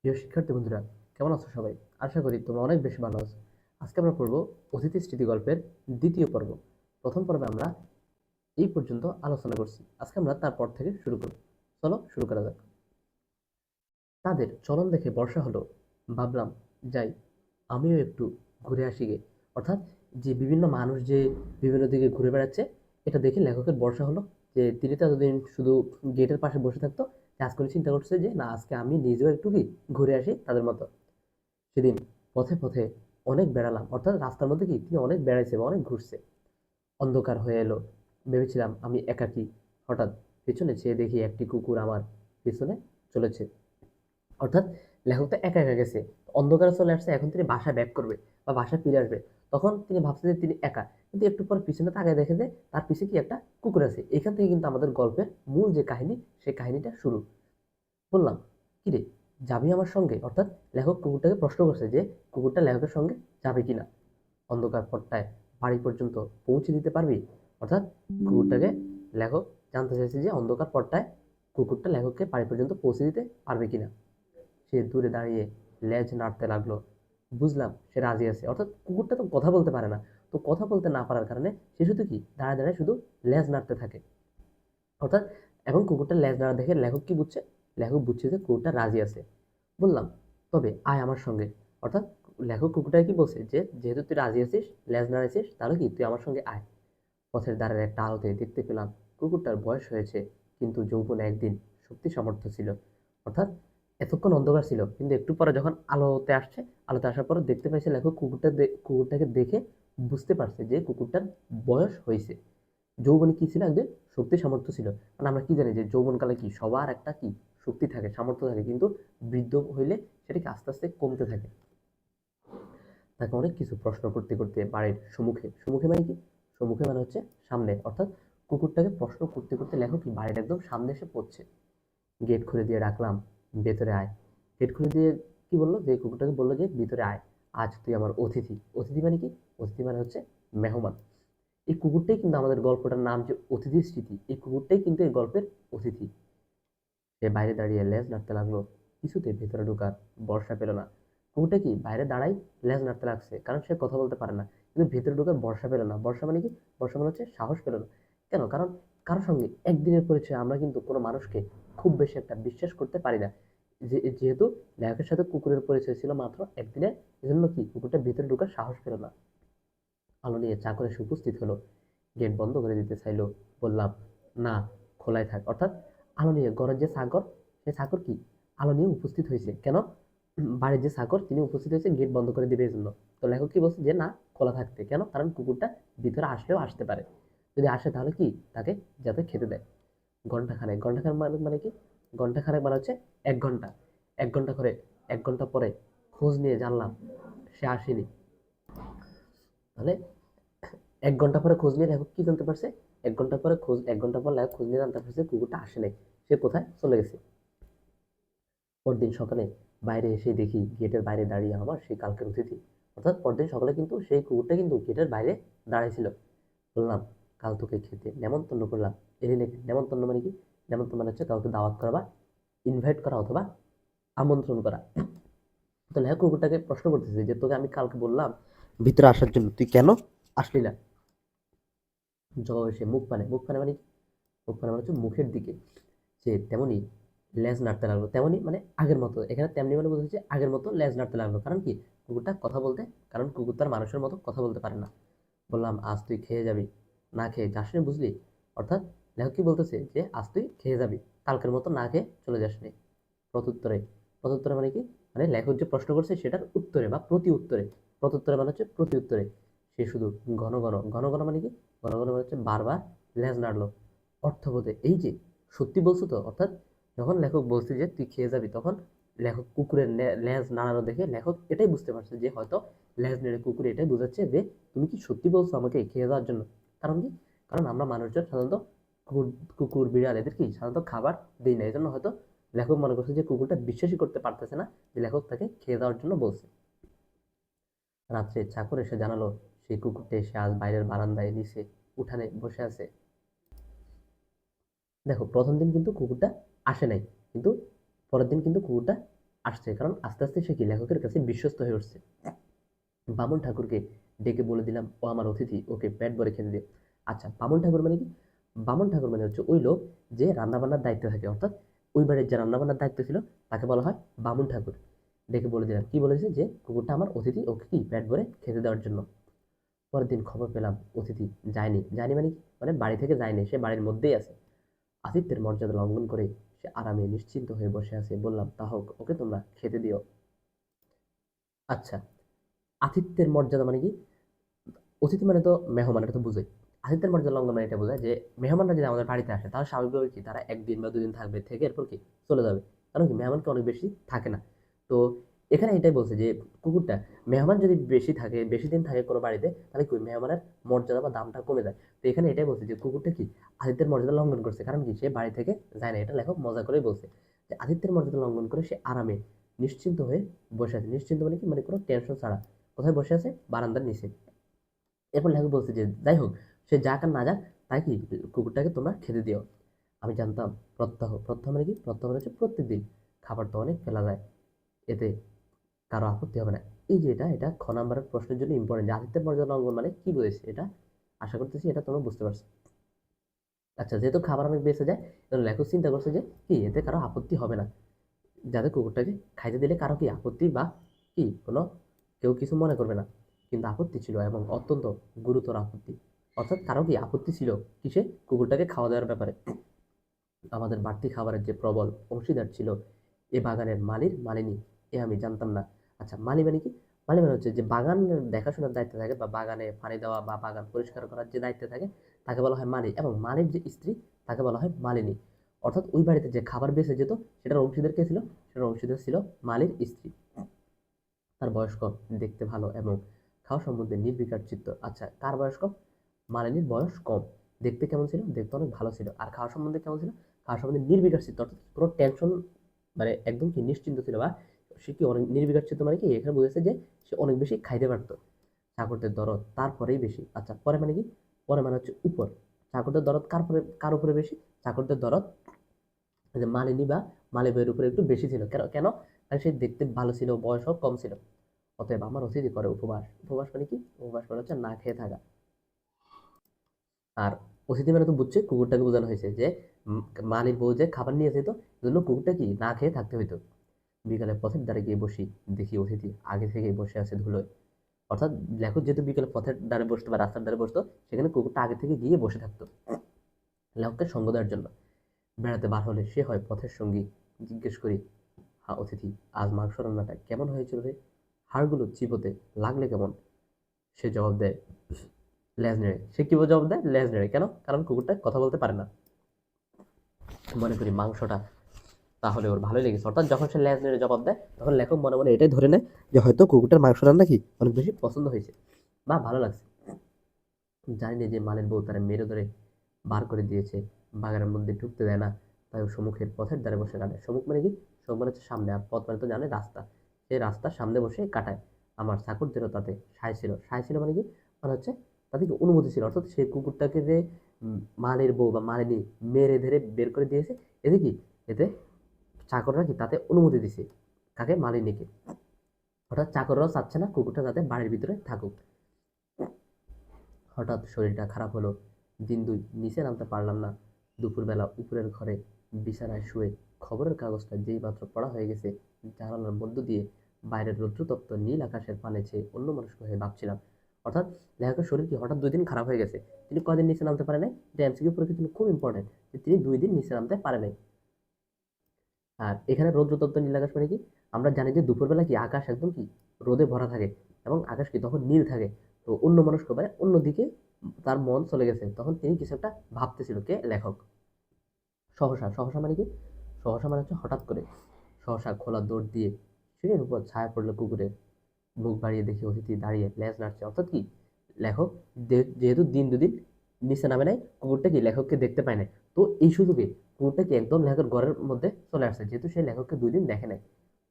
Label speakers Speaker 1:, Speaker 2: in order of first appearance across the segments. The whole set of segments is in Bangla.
Speaker 1: প্রিয় শিক্ষার্থী বন্ধুরা, কেমন আছো সবাই? আশা করি তোমরা অনেক বেশি ভালো আছো। আজকে আমরা পড়বো অতিথি স্মৃতি গল্পের দ্বিতীয় পর্ব। প্রথম পর্বে আমরা এই পর্যন্ত আলোচনা করছি। আজকে আমরা তারপর থেকে শুরু করব। চলো শুরু করা যাক। তাদের চলন দেখে বর্ষা হলো। ভাবলাম, যাই, আমিও একটু ঘুরে আসি গে। অর্থাৎ যে বিভিন্ন মানুষ যে বিভিন্ন দিকে ঘুরে বেড়াচ্ছে, এটা দেখে লেখকের বর্ষা হলো যে তিনি তো এতদিন শুধু গেটের পাশে বসে থাকতো। আজকে উনি চিন্তা করছে যে না, আজকে আমি নিজেও একটু কি ঘুরে আসি তাদের মতো। সেদিন পথে পথে অনেক বেড়ালাম, অর্থাৎ রাস্তার মধ্যে কি তিনি অনেক বেড়াইছে বা অনেক ঘুরছে। অন্ধকার হয়ে এলো, ভেবেছিলাম আমি একাকী। হঠাৎ পেছনে চেয়ে দেখি একটি কুকুর আমার পিছনে চলেছে। অর্থাৎ লেখক তো একা একা গেছে, অন্ধকারে চলে আসছে, এখন তিনি বাসায় ব্যাক করবে বা বাসায় ফিরে আসবে। তখন তিনি ভাবছে যে তিনি একা, কিন্তু একটু পর পিছনে তাকায় দেখে যে তার পিছে কি একটা কুকুর আছে। এখান থেকে কিন্তু আমাদের গল্পের মূল যে কাহিনী, সেই কাহিনীটা শুরু। বললাম, কিরে, যাবি আমার সঙ্গে? অর্থাৎ লেখক কুকুরটাকে প্রশ্ন করছে যে কুকুরটা লেখকের সঙ্গে যাবে কিনা। অন্ধকার পথটায় বাড়ি পর্যন্ত পৌঁছে দিতে পারবি? অর্থাৎ কুকুরটাকে লেখক জানতে চাইছে যে অন্ধকার পথটায় কুকুরটা লেখককে বাড়ি পর্যন্ত পৌঁছে দিতে পারবে কিনা। সে দূরে দাঁড়িয়ে লেজ নাড়তে লাগলো। বুঝলাম সে রাজি আছে। অর্থাৎ কুকুরটা তো কথা বলতে পারে না, তো কথা বলতে না পারার কারণে সে শুধু কি দাঁড়ায় দাঁড়ায় শুধু লেজ নাড়তে থাকে। অর্থাৎ এখন কুকুরটার লেজ নাড়া দেখে লেখক কি বুঝছে? লেখক বুঝছে যে কুকুরটা রাজি আছে। বললাম, তবে আয় আমার সঙ্গে। অর্থাৎ লেখক কুকুরটাকে কি বলছে যে যেহেতু তুই রাজি আছিস, লেজ নাড়াইছিস, তাহলে কি তুই আমার সঙ্গে আয়। পথের ধারের একটা আলোতে দেখতে পেলাম কুকুরটার বয়স হয়েছে, কিন্তু যৌবনে একদিন শক্তি সামর্থ্য ছিল। অর্থাৎ এতক্ষণ অন্ধকার ছিল, কিন্তু একটু পরে যখন আলোতে আসছে, আলোতে আসার পর দেখতে পাইছে লেখক কুকুরটাকে দেখে বুঝতে পারছে যে কুকুরটার বয়স হয়েছে। যৌবনে কি ছিল? একদিন শক্তি সামর্থ্য ছিল। মানে আমরা কি জানি যে যৌবনকালে কি সবার একটা কি শক্তি থাকে, সামর্থ্য থাকে, কিন্তু বৃদ্ধ হইলে সেটাকে আস্তে আস্তে কমতে থাকে। তাকে অনেক কিছু প্রশ্ন করতে করতে বাড়ির সম্মুখে, সম্মুখে মানে কি, সম্মুখে মানে হচ্ছে সামনে, অর্থাৎ কুকুরটাকে প্রশ্ন করতে করতে লেখক কি বাড়ির একদম সামনে এসে পড়ছে। গেট খুলে দিয়ে ডাকলাম, ভেতরে আয়। গেট খুলে দিয়ে কি বললো, যে কুকুরটাকে বললো যে ভিতরে আয়, আজ তুই আমার অতিথি। অতিথি মানে কি? অতিথি মানে হচ্ছে মেহমান। এই কুকুরটাই কিন্তু আমাদের গল্পটার নাম যে অতিথির স্মৃতি, এই কুকুরটাই কিন্তু এই গল্পের অতিথি। সে বাইরে দাঁড়িয়ে লেজ নাড়তে লাগলো। কিছুতে ভেতরে ঢোকার বর্ষা পেল না। কুকুরটা কি বাইরে দাঁড়াই লেজ নাড়তে লাগছে, কারণ সে কথা বলতে পারে না। কিন্তু ভেতরে ঢোকার বর্ষা পেল না। বর্ষা মানে কি? বর্ষা মানে হচ্ছে সাহস পেল না। কেন? কারণ কারোর সঙ্গে একদিনের পরিচয় আমরা কিন্তু কোনো মানুষকে খুব বেশি একটা বিশ্বাস করতে পারি না। যেহেতু লেখকের সাথে কুকুরের পরিচয় ছিল মাত্র একদিনের, এজন্য কি কুকুরটা ভেতরে ঢোকার সাহস পেল না। আলো নিয়ে চাকর এসে উপস্থিত হলো। গেট বন্ধ করে দিতে চাইলো। বললাম, না, খোলাই থাক। অর্থাৎ আলো নিয়ে ঘরের যে চাকর, সে চাকর কি আলো নিয়ে উপস্থিত হয়েছে কেন? বাড়ির যে চাকর তিনি উপস্থিত হয়েছে গেট বন্ধ করে দিবে এই জন্য। তো লেখক কি বলছে যে না, খোলা থাকতে। কেন? কারণ কুকুরটা ভিতরে আসলেও আসতে পারে। যদি আসে তাহলে কি তাকে যাতে খেতে দেয়। ঘন্টাখানেক, ঘন্টাখানেক মানে মানে কি? ঘন্টাখানেক মানে হচ্ছে 1 ঘন্টা। 1 ঘন্টা করে, 1 ঘন্টা পরে খোঁজ নিয়ে জানলাম সে আসেনি। তাহলে 1 ঘন্টা পরে খোঁজ নিয়ে লেখক কি জানতে পারছে? 1 ঘন্টা পরে খোঁজ, 1 ঘন্টা পর লেখক খোঁজ নিয়ে জানতে পারছে কুকুরটা আসে নাই, সে কোথায় চলে গেছে। পরদিন সকালে বাইরে এসে দেখি গেটের বাইরে দাঁড়িয়ে আমার সেই কালকের অতিথি। অর্থাৎ পরদিন সকালে কিন্তু সেই কুকুরটা কিন্তু গেটের বাইরে দাঁড়ায় ছিল। বললাম, কাল তোকে খেতে নেমন্তন্ন করলাম। এলি নাকি? নেমন্তন্ন মানে কি? নেমন্তন্ন মানে হচ্ছে কাউকে দাওয়াত করা বা ইনভাইট করা অথবা আমন্ত্রণ করা। তো লেখক কুকুরটাকে প্রশ্ন করতেছে যে তোকে আমি কালকে বললাম ভিতরে আসার জন্য, তুই কেন আসলি না? জবাবে সে মুখ পানে, মুখ পানে মানে কি? মুখ পানে মানে হচ্ছে মুখের দিকে। সে তেমনি লেজ নাড়তে লাগলো। তেমনি মানে আগের মতো, এখানে তেমনি মানে বোঝাচ্ছে আগের মতো লেজ নাড়তে লাগলো। কারণ কি? কুকুরটা কথা বলতে, কারণ কুকুর তার মানুষের মতো কথা বলতে পারে না। বললাম, আজ তুই খেয়ে যাবি, না খেয়ে যাস নি, বুঝলি? অর্থাৎ লেখক কি বলতেছে যে আজ তুই খেয়ে যাবি, কালকের মতো না খেয়ে চলে যাস নি। প্রত্যুত্তরে, প্রত্যুত্তরে মানে কি? মানে লেখক যে প্রশ্ন করছে সেটার উত্তরে বা প্রতি উত্তরে। প্রত্যুত্তরে মানে হচ্ছে প্রতি উত্তরে সে শুধু ঘন ঘন, ঘন ঘন মানে কি? ঘন ঘন মানে হচ্ছে বারবার লেজ নাড়লো। অর্থবোধে এই যে সত্যি বলছো তো? অর্থাৎ যখন লেখক বলছে যে তুই খেয়ে যাবি, তখন লেখক কুকুরের লেজ নাড়ানো দেখে লেখক এটাই বুঝতে পারছে যে হয়তো লেজ নেড়ে কুকুর এটাই বোঝাচ্ছে যে তুমি কি সত্যি বলছো আমাকে খেয়ে যাওয়ার জন্য। কারণ কি? কারণ আমরা মানুষজন সাধারণত কুকুর, কুকুর বিড়াল এদের কি সাধারণত খাবার দিই না, এই জন্য হয়তো লেখক মনে করছে যে কুকুরটা বিশ্বাসই করতে পারতেছে না যে লেখক তাকে খেয়ে দেওয়ার জন্য বলছে। রাত্রে চাকর এসে জানালো সেই কুকুরটা এসে আজ বাইরের বারান্দায় নিচে উঠানে বসে আছে। দেখো, প্রথম দিন কিন্তু কুকুরটা আসে নাই, কিন্তু পরের দিন কিন্তু কুকুরটা আসছে, কারণ আস্তে আস্তে সে কি লেখকের কাছে বিশ্বস্ত হয়ে উঠছে। বামুন ঠাকুরকে ডেকে বলে দিলাম, ও আমার অতিথি, ওকে পেট ভরে খেতে দিও। আচ্ছা, বামুন ঠাকুর মানে কি? বামুন ঠাকুর মানে হচ্ছে ওই লোক যে রান্নাবান্নার দায়িত্বে থাকে, অর্থাৎ ওই বাড়ির যে রান্নাবান্নার দায়িত্ব ছিল তাকে বলা হয় বামুন ঠাকুর। ডেকে বলে দিলাম, কি বলেছে, যে কুকুরটা আমার অতিথি, ওকে কি পেট ভরে খেতে দেওয়ার জন্য। পরের দিন খবর পেলাম অতিথি যায়নি। যায়নি মানে কি? মানে বাড়ি থেকে যায়নি, সে বাড়ির মধ্যেই আছে। আতিথ্যের মর্যাদা লঙ্ঘন করে সে আরামে নিশ্চিন্ত হয়ে বসে আছে। বললাম, তা হোক, ওকে তোমরা খেতে দিও। আচ্ছা, আতিথ্যের মর্যাদা মানে কি? অতিথি মানে তো মেহমান, এটা তো বুঝোই। আতিথ্যের মর্যাদা লঙ্ঘন মানে এটা বোঝায় যে মেহমানরা যদি আমাদের বাড়িতে আসে তাহলে স্বাভাবিকভাবে কি তারা একদিন বা দুদিন থাকবে, থেকে এরপর কি চলে যাবে। কারণ কি মেহমানকে অনেক বেশি থাকে না। তো এখানে এটাই বলছে যে কুকুরটা, মেহমান যদি বেশি থাকে, বেশি দিন থাকে কোনো বাড়িতে, তাহলে কি মেহমানের মর্যাদা বা দামটা কমে যায়। তো এখানে এটাই বলছে যে কুকুরটা কি আতিথ্যের মর্যাদা লঙ্ঘন করছে, কারণ কি সে বাড়ি থেকে যায় না। এটা লেখক মজা করেই বলছে যে আতিথ্যের মর্যাদা লঙ্ঘন করে সে আরামে নিশ্চিন্ত হয়ে বসে আছে। নিশ্চিন্ত মানে কি? মানে কোনো টেনশন ছাড়া কোথায় বসে আছে? বারান্দার নিচে। এরপর লেখক বলছে যে যাই হোক, সে যাক আর না যাক, তাই কি কুকুরটাকে তোমরা খেতে দিও। আমি জানতাম প্রত্যহ, প্রত্যহ মানে কি? প্রত্যহ মানে হচ্ছে প্রত্যেকদিন। খাবার তো অনেক ফেলা যায়, এতে কারো আপত্তি হবে না। এই যে এটা 9 নম্বরের প্রশ্নের জন্য ইম্পর্টেন্ট, যে আদিত্যের মর্যাদা লঙ্ঘন মানে কি বুঝেছে, এটা আশা করতেছি এটা তোমরা বুঝতে পারছো। আচ্ছা, যেহেতু খাবার অনেক বেঁচে যায়, তাহলে লেখক চিন্তা করছে যে কি এতে কারো আপত্তি হবে না, যাতে কুকুরটাকে খাইতে দিলে কারো কি আপত্তি বা কি কোনো কেউ কিছু মনে করবে না। কিন্তু আপত্তি ছিল, এবং অত্যন্ত গুরুতর আপত্তি। অর্থাৎ কারো কি আপত্তি ছিল কিসে? কুকুরটাকে খাওয়া দেওয়ার ব্যাপারে। আমাদের বাড়তি খাবারের যে প্রবল অংশীদার ছিল এ বাগানের মালির মালিনী, এ আমি জানতাম না। আচ্ছা, মালি মানে কি? মালি মানে হচ্ছে যে বাগানের দেখাশোনার দায়িত্বে থাকে, বা বাগানে পানি দেওয়া বা বাগান পরিষ্কার করার যে দায়িত্বে থাকে, তাকে বলা হয় মালি। এবং মালির যে স্ত্রী, তাকে বলা হয় মালিনী। অর্থাৎ ওই বাড়িতে যে খাবার বেঁচে যেত, সেটার অংশীদার কে ছিল? সেটার অংশীদার ছিল মালির স্ত্রী। তার বয়স কম, দেখতে ভালো এবং খাওয়া সম্বন্ধে নির্বিকার চিত্ত। আচ্ছা, কার বয়স কম? মালিনীর বয়স কম। দেখতে কেমন ছিল? দেখতে অনেক ভালো ছিল। আর খাওয়া সম্বন্ধে কেমন ছিল? খাওয়া সম্বন্ধে নির্বিকার চিত্ত, অর্থাৎ কোনো টেনশন, মানে একদম কি নিশ্চিন্ত ছিল। বা সে কি অনেক নির্বিকার চিত্ত মানে কি? এখানে বুঝেছে যে সে অনেক বেশি খাইতে পারতো। চাকরদের দরদ তারপরেই বেশি। আচ্ছা, পরে মানে কি? পরে মানে হচ্ছে উপর। চাকরদের দরদ কার পরে, কার উপরে বেশি? চাকরদের দরদ যে মালিনী বা মালিবের উপরে একটু বেশি ছিল। কেন কেন? কারণ সে দেখতে ভালো ছিল, বয়সও কম ছিল। অতএব আমার অতিথি করে উপবাস। উপবাস মানে কি? উপবাস মানে হচ্ছে না খেয়ে থাকা। আর অতিথি মানে তো বুঝছে, কুকুরটাকে বোঝানো হয়েছে যে মালির বউ যে খাবার নিয়ে যেত, জন্য কুকুরটা কি না খেয়ে থাকতে হইতো। বিকালে পথের ধারে গিয়ে বসি, দেখি অতিথি আগে থেকেই বসে আছে ধুলোয়। অর্থাৎ লেখক যেহেতু বিকেলে পথের ধারে বসতো বা রাস্তার ধারে বসতো, সেখানে কুকুরটা আগে থেকে গিয়ে বসে থাকতো লেখককে সঙ্গ দেওয়ার জন্য। বেড়াতে বার হলে সে হয় পথের সঙ্গী। জিজ্ঞেস করি, হা অতিথি, আজ মাংস রান্নাটা কেমন হয়েছিল রে? হাড়গুলো চিবোতে লাগলে কেমন? সে জবাব দেয় লেজ নেড়ে। সে কি জবাব দেয়? লেজ নেড়ে। কেন? কারণ কুকুরটা কথা বলতে পারে না। মনে করি মাংসটা তাহলে ওর ভালোই লেগেছে। অর্থাৎ যখন সে লেজ নেড়ে জবাব দেয়, তখন লেখক মনে মনে এটাই ধরে নেয় যে হয়তো কুকুরটার মাংস রান্না কি অনেক বেশি পছন্দ হয়েছে বা ভালো লাগছে। জানি না যে মালের বউ তারা মেরে ধরে বার করে দিয়েছে, বাগানের মধ্যে ঢুকতে দেয় না, তাই ও সম্মুখের পথের ধারে বসে কাটায়। সম্মুখ মানে কি? সম্মুখ মানে হচ্ছে সামনে, আর পথ মানে তো জানে রাস্তা। সেই রাস্তার সামনে বসে কাটায়। আমার চাকরদেরও তাতে সায় ছিল। সায় ছিল মানে কি? মানে হচ্ছে তাদের কি অনুমতি ছিল। অর্থাৎ সেই কুকুরটাকে যে মালের বউ বা মালিনী মেরে ধরে বের করে দিয়েছে, এতে কি, এতে চাকররা কি তাতে অনুমতি দিছে। কাকে? মালিনীকে। অর্থাৎ চাকররাও চাচ্ছে না কুকুরটা যাতে বাড়ির ভিতরে থাকুক। হঠাৎ শরীরটা খারাপ হলো। দিন দুই নিচে নামতে পারলাম না। দুপুরবেলা উপরের ঘরে বিছানায় শুয়ে খবরের কাগজটা যেই মাত্র পড়া হয়ে গেছে, জানালার মধ্য দিয়ে বাইরের রৌদ্রতপ্ত নীল আকাশের পানে চেয়ে অন্যমনস্ক হয়ে ভাবছিলাম। অর্থাৎ লেখকের শরীর কি হঠাৎ 2 দিন খারাপ হয়ে গেছে। তিনি কয়দিন নিচে নামতে পারে নাই? এটা এমসিকিউ পরীক্ষার জন্য খুব ইম্পর্টেন্ট, যে তিনি 2 দিন নিচে নামতে পারে নাই। আর এখানে রৌদ্রতপ্ত নীল আকাশ মানে কি? আমরা জানি যে দুপুরবেলা কি আকাশ একদম কি রোদে ভরা থাকে, এবং আকাশ কি তখন নীল থাকে। তো অন্যমনস্ক মানে অন্যদিকে তার মন চলে গেছে, তখন তিনি কিছু একটা ভাবতেছিল। কে? লেখক। সহসা, সহসা মানে কি? সহসা মানে হচ্ছে হঠাৎ করে। সহসা খোলা দৌড় দিয়ে সিঁড়ির উপর ছায়া পড়লো কুকুরের। মুখ বাড়িয়ে দেখি অতিথি দাঁড়িয়ে লেজ নাড়ছে। অর্থাৎ কি লেখক যেহেতু দিন দুদিন নিচে নামে নাই, কুকুরটা কি লেখককে দেখতে পায় নাই। তো এই সুযোগে কুকুরটা কি একদম লেখকের ঘরের মধ্যে চলে আসছে, যেহেতু সে লেখককে 2 দিন দেখে নাই।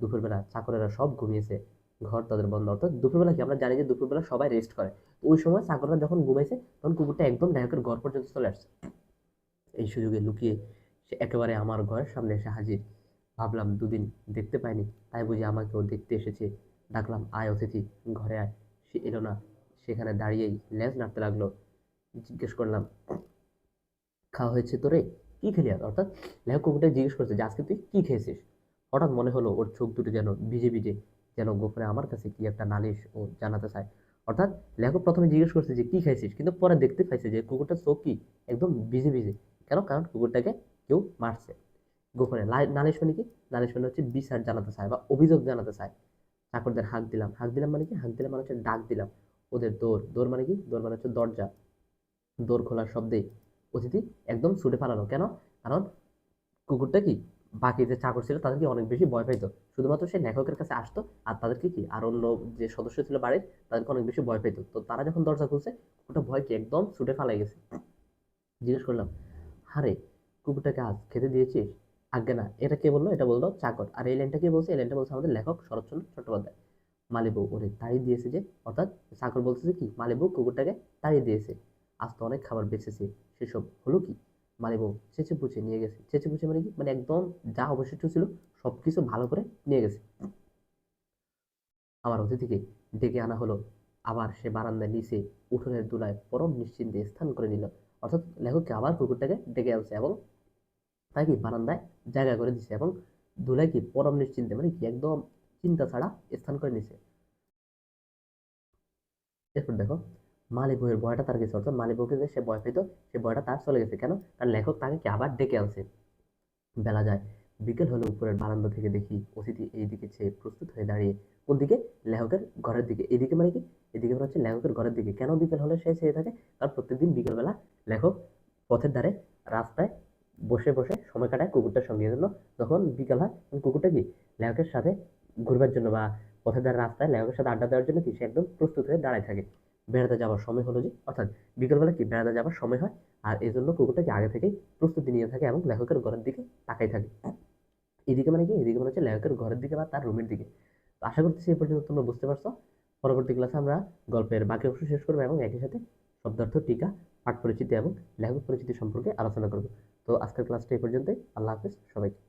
Speaker 1: দুপুরবেলা চাকরেরা সব ঘুমিয়েছে, ঘর তাদের বন্ধ। অর্থাৎ দুপুরবেলা কি, আমরা জানি যে দুপুরবেলা সবাই রেস্ট করে। তো ওই সময় চাকররা যখন ঘুমাইছে, তখন কুকুরটা একদম লেখকের ঘর পর্যন্ত চলে আসছে। এই সুযোগে লুকিয়ে সে একেবারে আমার ঘরের সামনে এসে হাজির। ভাবলাম দুদিন দেখতে পাইনি, তাই বুঝি আমাকেও দেখতে এসেছে। ডাকলাম, আয় অতিথি, ঘরে আয়। সে এলো না, সেখানে দাঁড়িয়েই লেজ নাড়তে লাগলো। জিজ্ঞেস করলাম, খাওয়া হয়েছে তোরে? কি খেলি আজ? অর্থাৎ লেখক কুকুরটা জিজ্ঞেস করছে যে আজকে তুই কি খেয়েছিস। হঠাৎ মনে হলো ওর চোখ দুটো যেন ভিজে ভিজে, যেন গোপনে আমার কাছে কি একটা নালিশ ও জানাতে চায়। অর্থাৎ লেখক প্রথমে জিজ্ঞেস করছে যে কি খাইছিস, কিন্তু পরে দেখতে পাইছে যে কুকুরটার চোখ কি একদম ভিজে ভিজে। কেন? কারণ কুকুরটাকে কেউ মারছে। গোপনে নালিশ মানে কি? নালিশ মানে হচ্ছে বিচার জানাতে চায় বা অভিযোগ জানাতে চায়। চাকরদের হাঁক দিলাম, হাঁক দিলাম মানে কি? হাঁক দিলাম মানে হচ্ছে ডাক দিলাম। ওদের দৌড়, দৌড় মানে কি? দৌড় মানে হচ্ছে দরজা। দৌড় খোলার শব্দে অতিথি একদম ছুটে পালালো। কেন? কারণ কুকুরটা কি বাকি যে চাকর ছিল তাদেরকে অনেক বেশি ভয় পাইতো। শুধুমাত্র সে লেখকের কাছে আসতো, আর তাদেরকে কি আর অন্য যে সদস্য ছিল বাড়ির তাদেরকে অনেক বেশি ভয় পাইতো। তো তারা যখন দরজা খুলছে, কুকুরটা ভয় কি একদম ছুটে পালাই গেছে। জিজ্ঞেস করলাম, হারে, কুকুরটাকে আজ খেতে দিয়েছিস? আজ্ঞে না। এটা কে বললো? এটা বললো চাকর। আর এই লাইনটা কে বলছে? এই লাইনটা বলছে আমাদের লেখক শরৎচন্দ্র চট্টোপাধ্যায়। মালিবউ ওরে তাড়িয়ে দিয়েছে যে, অর্থাৎ চাকর বলতেছে কি মালিবউ কুকুরটাকে তাড়িয়ে দিয়েছে। আজ তো অনেক খাবার বেঁচেছে, সেসব হলো কি? মালিবউ চেঁচে পুচে নিয়ে গেছে। চেঁচে পুচে মানে কি? মানে একদম যা অবশিষ্ট ছিল সবকিছু ভালো করে নিয়ে গেছে। আমার অতিথিকে ডেকে আনা হলো। আবার সে বারান্দায় নিচে উঠোনের ধুলায় পরম নিশ্চিন্তে স্থান করে নিল। অর্থাৎ লেখককে আবার কুকুরটাকে ডেকে আনছে এবং তাই কি বারান্দায় জায়গা করে দিছে এবং ধুলায় কি পরম নিশ্চিন্তে মানে কি একদম চিন্তা ছাড়া স্থান করে নিছে। এরপর দেখো, মালি বইয়ের ভয়টা তার গেছে। অর্থাৎ মালি বউকে যে সে ভয় পেত, সে ভয়টা তার চলে গেছে। কেন? কারণ লেখক তাকে কি আবার ডেকে আনছে। বেলা যায়, বিকেল হলে উপরের বারান্দা থেকে দেখি অতিথি এইদিকে চেয়ে প্রস্তুত হয়ে দাঁড়িয়ে। কোন দিকে? লেখকের ঘরের দিকে। এদিকে মানে কি? এদিকে মানে হচ্ছে লেখকের ঘরের দিকে। কেন বিকেল হলে সে চেয়ে থাকে? কারণ প্রত্যেকদিন বিকেলবেলা লেখক পথের ধারে রাস্তায় বসে বসে সময় কাটায় কুকুরটার সঙ্গে। এজন্য যখন বিকাল হয় তখন কুকুরটা কি লেখকের সাথে ঘুরবার জন্য বা পথের ধারে রাস্তায় লেখকের সাথে আড্ডা দেওয়ার জন্য কি সে একদম প্রস্তুত হয়ে দাঁড়ায় থাকে। বেড়াতে যাওয়ার সময় হলো যে, অর্থাৎ বিকেলবেলা কি বেড়াতে যাওয়ার সময় হয়, আর এই জন্য কুকুরটা কি আগে থেকেই প্রস্তুতি নিয়ে থাকে এবং লেখকের ঘরের দিকে তাকাই থাকে। এদিকে মানে কি? এদিকে মানে হচ্ছে লেখকের ঘরের দিকে বা তার রুমের দিকে। তো আশা করতেছি এই পর্যন্ত তোমরা বুঝতে পারছো। পরবর্তী ক্লাসে আমরা গল্পের বাকি অংশ শেষ করবো এবং একই সাথে শব্দার্থ, টিকা, পাঠ পরিচিতি এবং লেখক পরিচিতি সম্পর্কে আলোচনা করবো। তো আজকের ক্লাসটা এই পর্যন্তই। আল্লাহ হাফেজ সবাইকে।